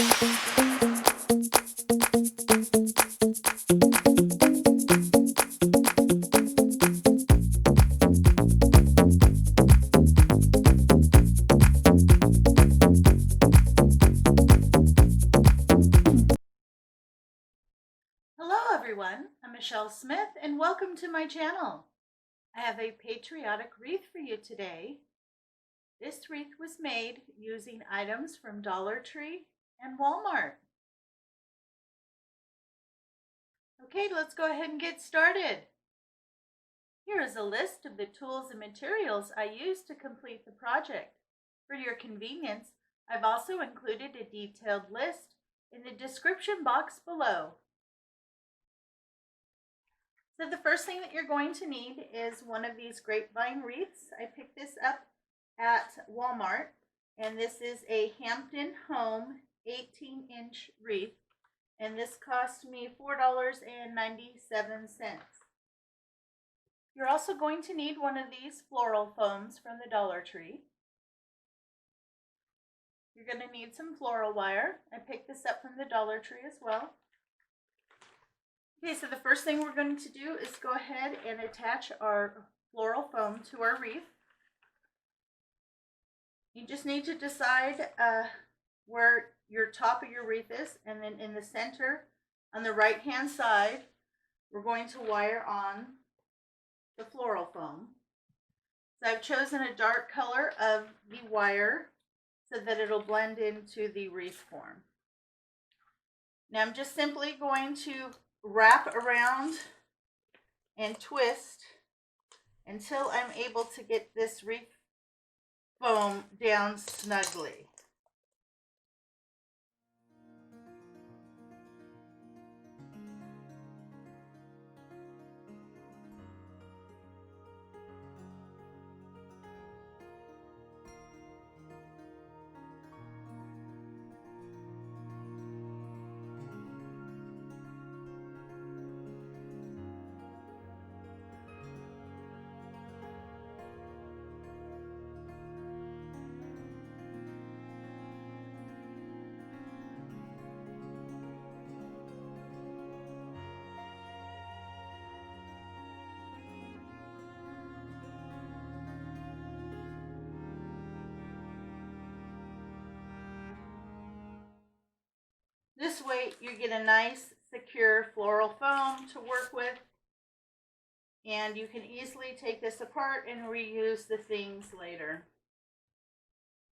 Hello everyone, I'm Michelle Smith and welcome to my channel. I have a patriotic wreath for you today. This wreath was made using items from Dollar Tree and Walmart. Okay, let's go ahead and get started. Here is a list of the tools and materials I used to complete the project. For your convenience, I've also included a detailed list in the description box below. So the first thing that you're going to need is one of these grapevine wreaths. I picked this up at Walmart, and this is a Hampton Home 18-inch wreath, and this cost me $4.97. You're also going to need one of these floral foams from the Dollar Tree. You're going to need some floral wire. I picked this up from the Dollar Tree as well. Okay, so the first thing we're going to do is go ahead and attach our floral foam to our wreath. You just need to decide where your top of your wreath is, and then in the center on the right hand side we're going to wire on the floral foam. So I've chosen a dark color of the wire so that it'll blend into the wreath form. Now I'm just simply going to wrap around and twist until I'm able to get this wreath foam down snugly. This way you get a nice secure floral foam to work with, and you can easily take this apart and reuse the things later.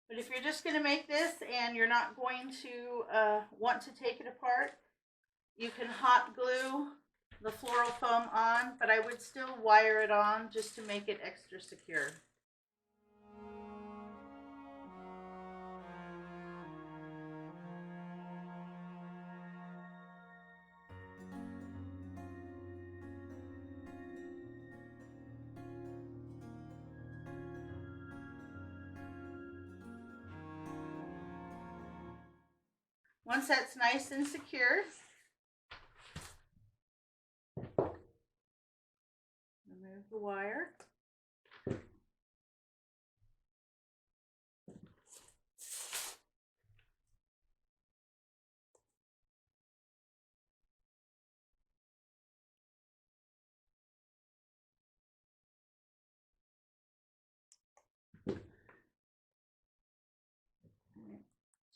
But if you're just going to make this and you're not going to want to take it apart, you can hot glue the floral foam on, but I would still wire it on just to make it extra secure. Once that's nice and secure, remove the wire.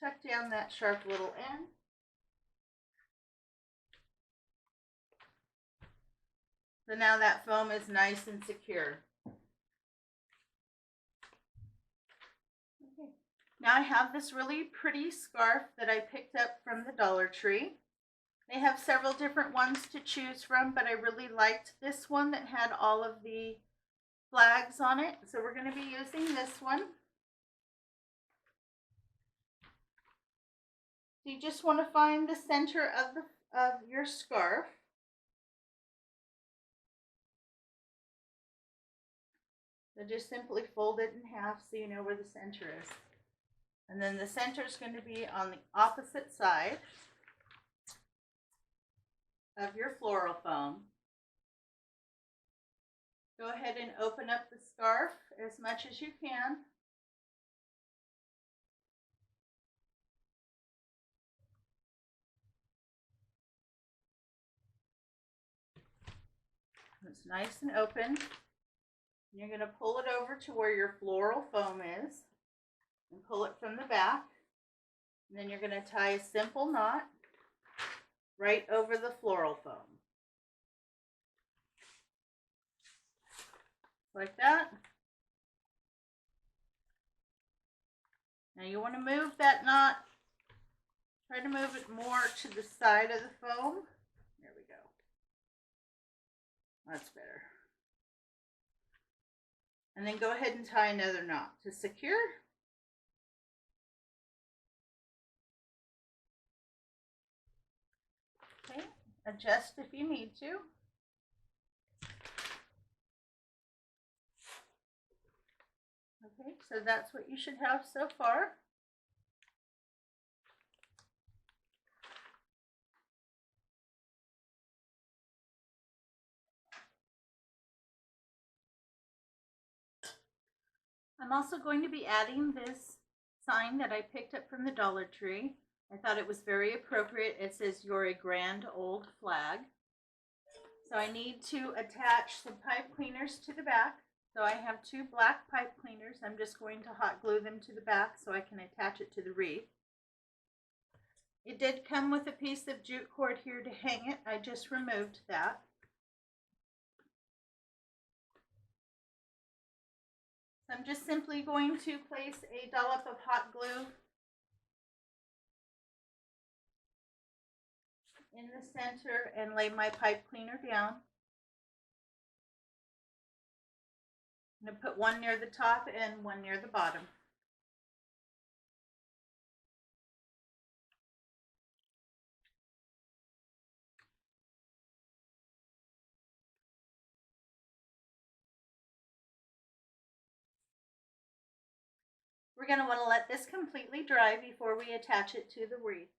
Tuck down that sharp little end. So now that foam is nice and secure. Okay. Now I have this really pretty scarf that I picked up from the Dollar Tree. They have several different ones to choose from, but I really liked this one that had all of the flags on it. So we're going to be using this one. So you just want to find the center of your scarf. So just simply fold it in half so you know where the center is. And then the center is going to be on the opposite side of your floral foam. Go ahead and open up the scarf as much as you can. It's nice and open. You're going to pull it over to where your floral foam is and pull it from the back. And then you're going to tie a simple knot right over the floral foam. Like that. Now you want to move that knot. Try to move it more to the side of the foam. There we go. That's better. And then go ahead and tie another knot to secure. Okay, adjust if you need to. Okay, so that's what you should have so far. I'm also going to be adding this sign that I picked up from the Dollar Tree. I thought it was very appropriate. It says, "You're a grand old flag." So I need to attach some pipe cleaners to the back. So I have 2 black pipe cleaners. I'm just going to hot glue them to the back so I can attach it to the wreath. It did come with a piece of jute cord here to hang it. I just removed that. So I'm just simply going to place a dollop of hot glue in the center and lay my pipe cleaner down. I'm going to put one near the top and one near the bottom. We're going to want to let this completely dry before we attach it to the wreath.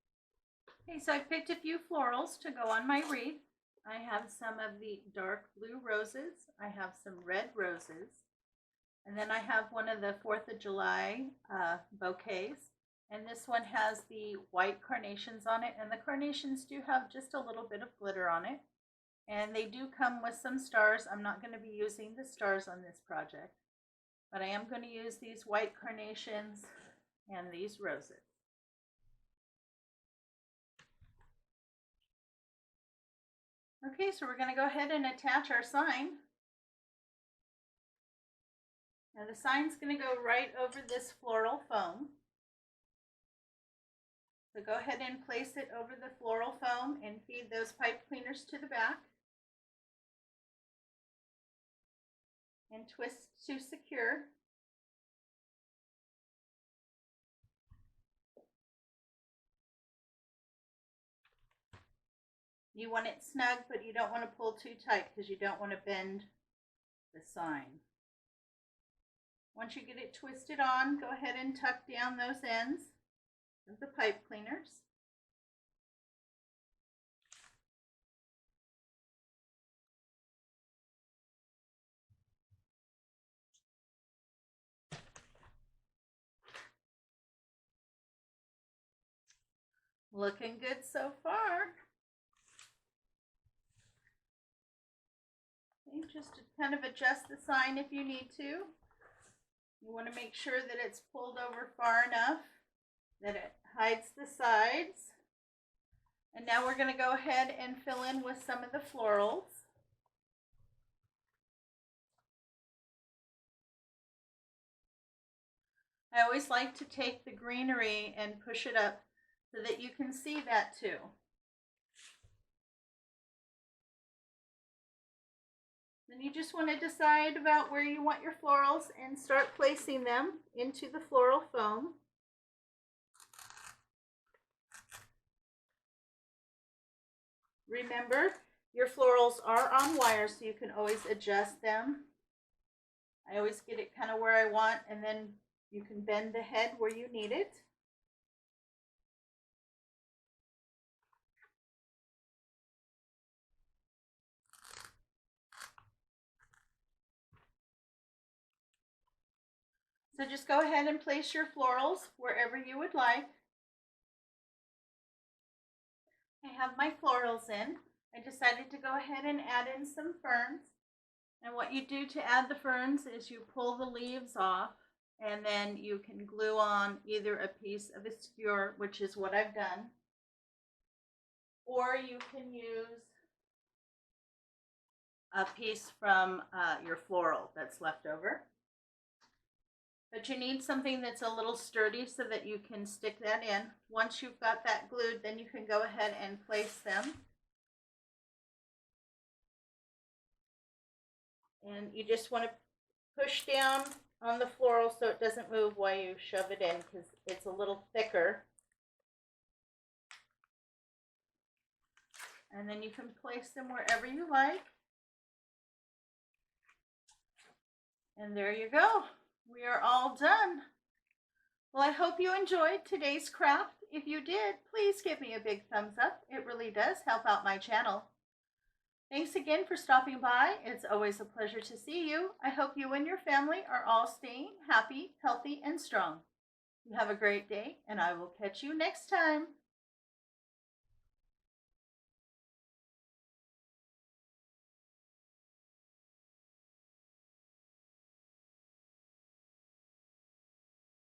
Okay, so I picked a few florals to go on my wreath. I have some of the dark blue roses. I have some red roses. And then I have one of the 4th of July bouquets. And this one has the white carnations on it. And the carnations do have just a little bit of glitter on it. And they do come with some stars. I'm not going to be using the stars on this project. But I am going to use these white carnations and these roses. Okay, so we're going to go ahead and attach our sign. Now the sign's going to go right over this floral foam. So go ahead and place it over the floral foam and feed those pipe cleaners to the back. And twist to secure. You want it snug, but you don't want to pull too tight because you don't want to bend the sign. Once you get it twisted on, go ahead and tuck down those ends of the pipe cleaners. Looking good so far. Okay, just to kind of adjust the sign if you need to. You want to make sure that it's pulled over far enough that it hides the sides. And now we're going to go ahead and fill in with some of the florals. I always like to take the greenery and push it up so that you can see that too. Then you just want to decide about where you want your florals and start placing them into the floral foam. Remember, your florals are on wire, so you can always adjust them. I always get it kind of where I want, and then you can bend the head where you need it. So just go ahead and place your florals wherever you would like. I have my florals in. I decided to go ahead and add in some ferns. And what you do to add the ferns is you pull the leaves off, and then you can glue on either a piece of a skewer, which is what I've done, or you can use a piece from your floral that's left over. But you need something that's a little sturdy so that you can stick that in. Once you've got that glued, then you can go ahead and place them. And you just want to push down on the floral so it doesn't move while you shove it in, because it's a little thicker. And then you can place them wherever you like. And there you go. We are all done. Well, I hope you enjoyed today's craft. If you did, please give me a big thumbs up. It really does help out my channel. Thanks again for stopping by. It's always a pleasure to see you. I hope you and your family are all staying happy, healthy, and strong. You have a great day, and I will catch you next time.